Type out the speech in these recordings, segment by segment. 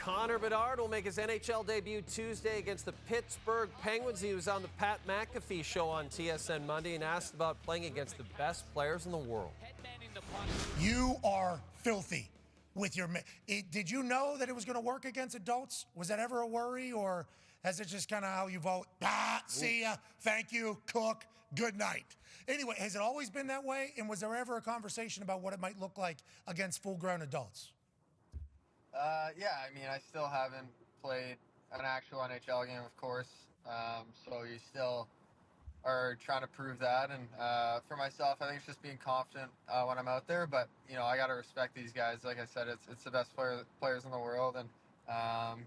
Connor Bedard will make his NHL debut Tuesday against the Pittsburgh Penguins. He was on the Pat McAfee show on TSN Monday and asked about playing against the best players in the world. You are filthy with your... Did you know that it was going to work against adults? Was that ever a worry, or is it just kind of how you vote? See ya, thank you, cook, good night. Anyway, has it always been that way? And was there ever a conversation about what it might look like against full-grown adults? Yeah, I mean, I still haven't played an actual NHL game, of course. So you still are trying to prove that. And for myself, I think it's just being confident when I'm out there. But, you know, I got to respect these guys. Like I said, it's the best players in the world. And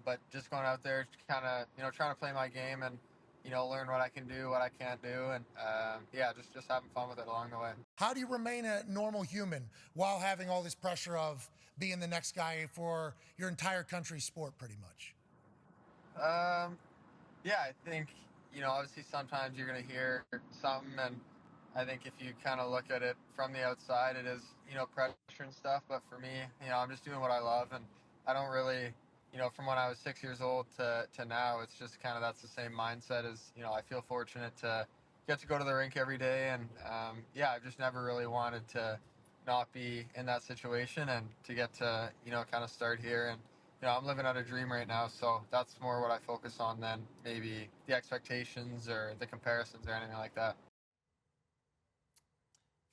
but just going out there, kind of, you know, trying to play my game and, you know, learn what I can do, what I can't do. And, yeah, just having fun with it along the way. How do you remain a normal human while having all this pressure of being the next guy for your entire country's sport, pretty much? Yeah, I think, you know, obviously sometimes you're going to hear something, and I think if you kind of look at it from the outside, it is, you know, pressure and stuff. But for me, you know, I'm just doing what I love, and I don't really, you know, from when I was 6 years old to now, it's just kind of that's the same mindset as, you know, I feel fortunate to get to go to the rink every day. And yeah, I've just never really wanted to not be in that situation and to get to, you know, kind of start here. And, you know, I'm living out a dream right now. So that's more what I focus on than maybe the expectations or the comparisons or anything like that.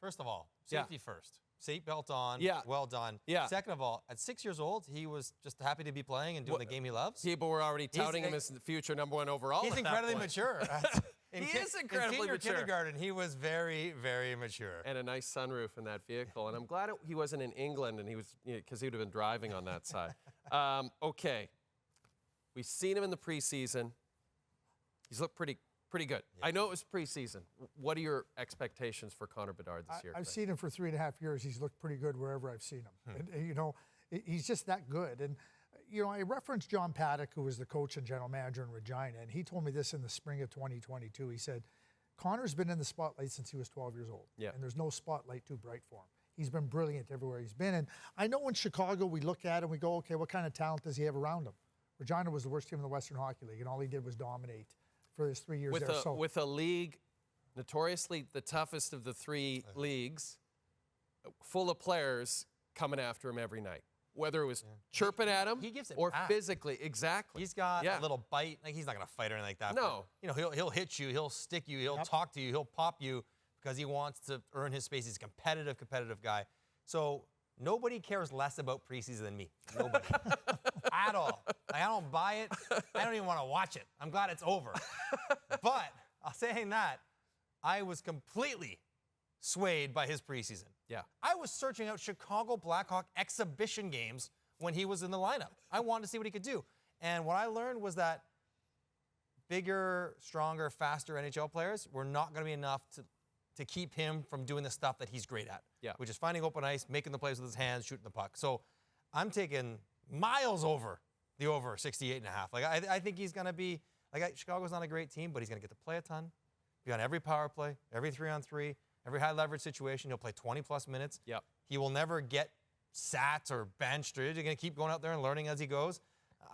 First of all, safety first. Seatbelt on. Yeah. Well done. Yeah. Second of all, at 6 years old, he was just happy to be playing and doing the game he loves. People were already touting him as the future #1 overall. He's incredibly mature. He is incredibly in mature. kindergarten, he was very, very mature. And a nice sunroof in that vehicle. And I'm glad he wasn't in England, and he was, because he would have been driving on that side. Okay. We've seen him in the preseason. He's looked pretty good. Yeah. I know it was preseason. What are your expectations for Connor Bedard this year? I've seen him for 3.5 years. He's looked pretty good wherever I've seen him. And, you know, he's just that good. And, you know, I referenced John Paddock, who was the coach and general manager in Regina, and he told me this in the spring of 2022. He said, Connor's been in the spotlight since he was 12 years old. Yeah. And there's no spotlight too bright for him. He's been brilliant everywhere he's been. And I know in Chicago, we look at him, we go, okay, what kind of talent does he have around him? Regina was the worst team in the Western Hockey League, and all he did was dominate for his 3 years there. With a league notoriously the toughest of the three leagues, full of players coming after him every night. Whether it was chirping at him or physically. Exactly. He's got a little bite. Like, he's not going to fight or anything like that. No. But, you know, he'll hit you, he'll stick you, he'll talk to you, he'll pop you because he wants to earn his space. He's a competitive guy. So nobody cares less about preseason than me. Nobody. At all. Like, I don't buy it. I don't even want to watch it. I'm glad it's over. But saying that, I was completely swayed by his preseason. Yeah. I was searching out Chicago Blackhawk exhibition games when he was in the lineup. I wanted to see what he could do. And what I learned was that bigger, stronger, faster NHL players were not going to be enough to keep him from doing the stuff that he's great at. Yeah. Which is finding open ice, making the plays with his hands, shooting the puck. So I'm taking miles over the over 68.5. Like, I think he's going to be, like, Chicago's not a great team, but he's going to get to play a ton, be on every power play, every 3-on-3, every high leverage situation. He'll play 20+ minutes. Yep. He will never get sat or benched. You're going to keep going out there and learning as he goes.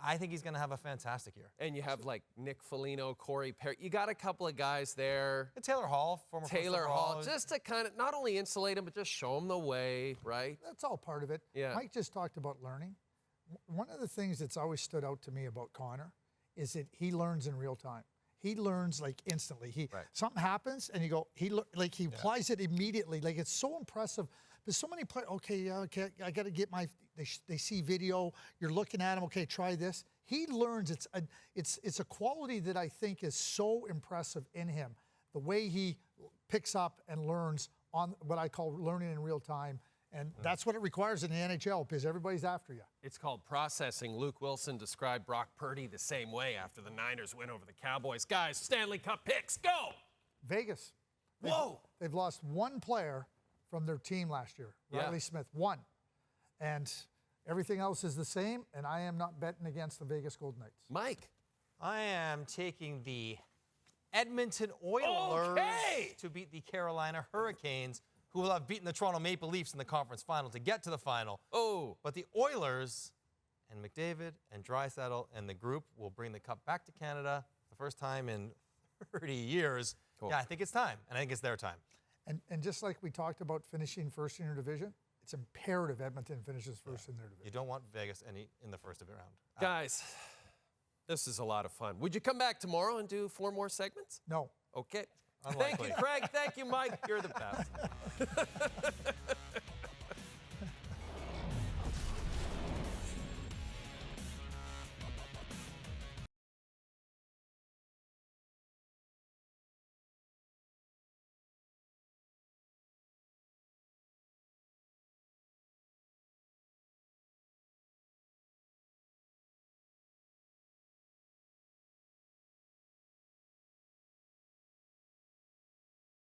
I think he's going to have a fantastic year. And you have like Nick Foligno, Corey Perry. You got a couple of guys there. And Taylor Hall, former Taylor Hall, just to kind of not only insulate him, but just show him the way, right? That's all part of it. Yeah. Mike just talked about learning. One of the things that's always stood out to me about Connor is that he learns in real time. He learns like instantly. Something happens and you go, he applies it immediately. Like, it's so impressive. There's so many players. Okay, I got to get my. They see video. You're looking at him. Okay, try this. He learns. It's a quality that I think is so impressive in him. The way he picks up and learns on what I call learning in real time. And that's what it requires in the NHL because everybody's after you. It's called processing. Luke Wilson described Brock Purdy the same way after the Niners win over the Cowboys. Guys, Stanley Cup picks, go! Vegas. They've lost one player from their team last year, Riley Smith, one. And everything else is the same, and I am not betting against the Vegas Golden Knights. Mike. I am taking the Edmonton Oilers to beat the Carolina Hurricanes, who will have beaten the Toronto Maple Leafs in the conference final to get to the final. Oh. But the Oilers and McDavid and Draisaitl and the group will bring the cup back to Canada the first time in 30 years. Cool. Yeah, I think it's time, and I think it's their time. And just like we talked about finishing first in your division, it's imperative Edmonton finishes first in their division. You don't want Vegas in the first of the round. Guys, this is a lot of fun. Would you come back tomorrow and do 4 more segments? No. Okay. Unlikely. Thank you, Craig. Thank you, Mike. You're the best.